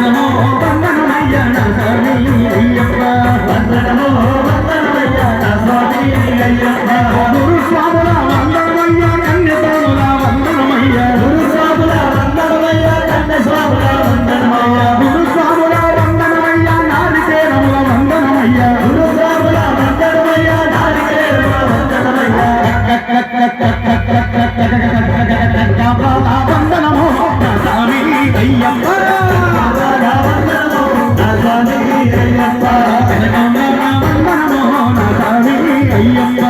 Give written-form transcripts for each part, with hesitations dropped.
వందనమో వందనమయ్య నా స్వామి అయ్యప్ప వందనమో వందనమయ్య నా స్వామి అయ్యప్ప గురుస్వాముల వందనమయ్య కన్యస్వాముల వందనమయ్య గురుస్వాముల వందనమయ్య కన్యస్వాముల వందనమయ్య గురుస్వాముల వందనమయ్య నారికేరముల వందనమయ్య గురుస్వాముల వందనమయ్య నారికేరముల వందనమయ్య వందనమో నా స్వామి అయ్యప్ప వందనమో నా స్వామి అయ్యప్ప వందనమో నా స్వామి అయ్యప్ప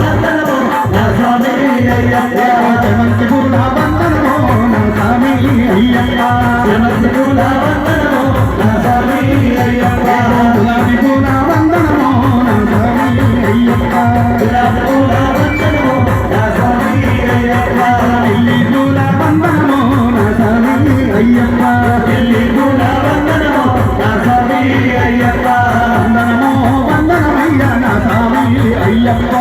వందనమో నా స్వామి అయ్యప్ప జమంతిపూల వందనమో నా స్వామి అయ్యప్ప జమంతిపూల వందనమో నా స్వామి అయ్యప్ప గులాబీ పూల వందనమో నా స్వామి అయ్యప్ప గులాబీ పూల వందనమో నా స్వామి అయ్యప్ప లిల్లీ పూల వందనమో నా స్వామి అయ్యప్ప లిల్లీ పూల వందనమో నా స్వామి అయ్యప్ప వందనమో వందనమయ్య నా స్వామి అయ్యప్ప